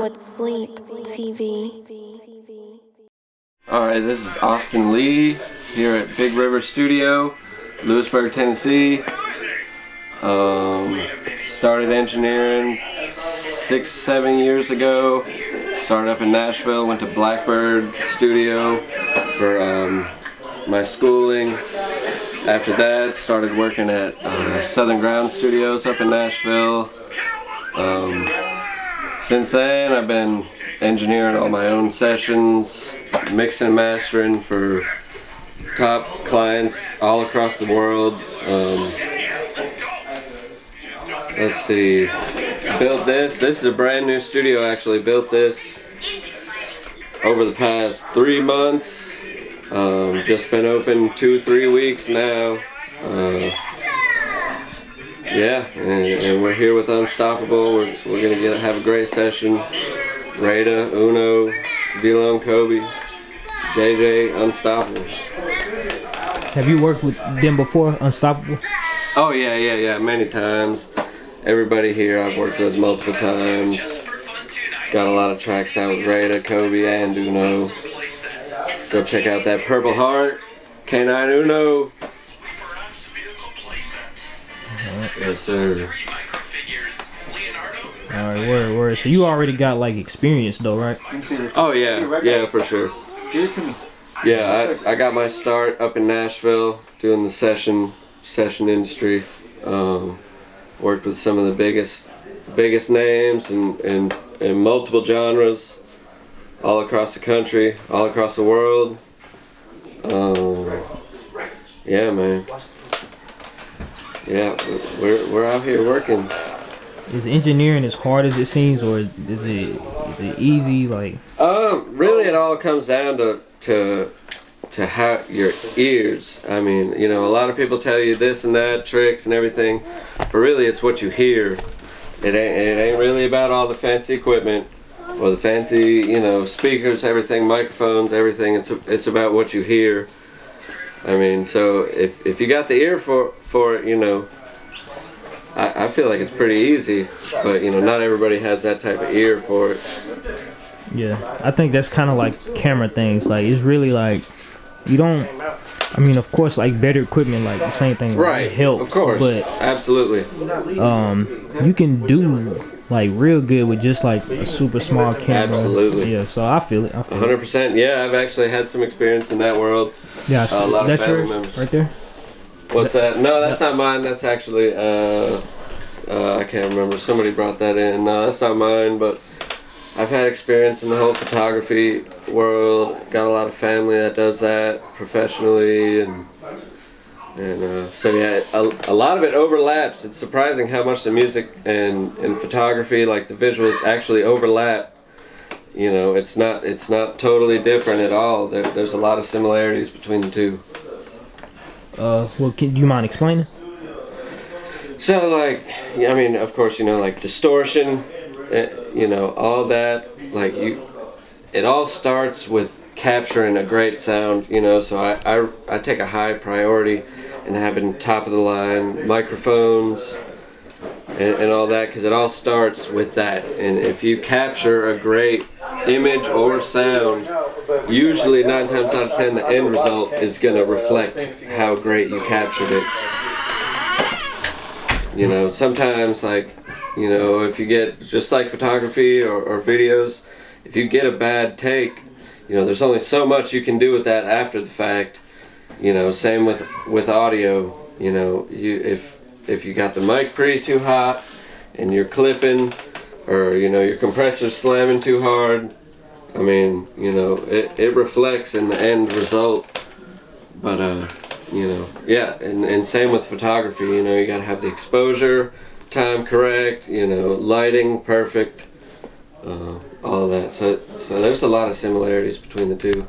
with Sleep TV. Alright, this is Austin Lee here at Big River Studio, Lewisburg, Tennessee. Started engineering 6-7 years ago. Started up in Nashville, went to Blackbird Studio for my schooling. After that, started working at Southern Ground Studios up in Nashville. Since then, I've been engineering all my own sessions, mixing and mastering for top clients all across the world. Let's see, built this. This is a brand new studio, actually. Built this over the past 3 months. Just been open 2-3 weeks now. Yeah, and we're here with Unstoppable. We're gonna have a great session. Raida, Uno, Vlone Kobe, JJ, Unstoppable. Have you worked with them before, Unstoppable? Oh yeah, many times. Everybody here I've worked with multiple times. Got a lot of tracks out with Raida, Kobe, and Uno. Go check out that Purple Heart, K9 Uno. Yes, sir. Alright, word. So you already got like experience though, right? Oh yeah, for sure. Yeah, I got my start up in Nashville doing the session industry. Worked with some of the biggest names and multiple genres all across the country, all across the world. Yeah, man. Yeah, we're out here working. Is engineering as hard as it seems, or is it easy? Like, really, it all comes down to how your ears. I mean, you know, a lot of people tell you this and that, tricks and everything, but really, it's what you hear. It ain't really about all the fancy equipment or the fancy, you know, speakers, everything, microphones, everything. It's about what you hear. I mean, so if you got the ear for it, you know, I feel like it's pretty easy, but you know, not everybody has that type of ear for it. Yeah, I think that's kind of like camera things. Like, it's really like, you don't, I mean, of course, like better equipment, like the same thing, right? It helps, of course, but absolutely. You can do like real good with just like a super small camera. Absolutely. Yeah, so I feel it. 100%. Yeah, I've actually had some experience in that world. Yeah, a lot of that's family yours members. right there. What's that? No, that's not mine. That's actually I can't remember. Somebody brought that in. No, that's not mine, but I've had experience in the whole photography world. Got a lot of family that does that professionally, and so yeah, a lot of it overlaps. It's surprising how much the music and photography, like the visuals, actually overlap. You know, it's not totally different at all. There's a lot of similarities between the two. Well, do you mind explaining? So, like, I mean, of course, you know, like distortion, you know, all that, like it all starts with capturing a great sound, you know, so I take a high priority in having top of the line microphones and all that, because it all starts with that. And if you capture a great image or sound, usually 9 times out of 10 the end result is going to reflect how great you captured it. You know, sometimes, like, you know, if you get, just like photography or videos, if you get a bad take, you know, there's only so much you can do with that after the fact. You know, same with audio. You know, if you got the mic pretty too hot and you're clipping, or you know, your compressor's slamming too hard, I mean, you know, it reflects in the end result. But you know, yeah, and same with photography. You know, you gotta have the exposure time correct, you know, lighting perfect, all that. So there's a lot of similarities between the two.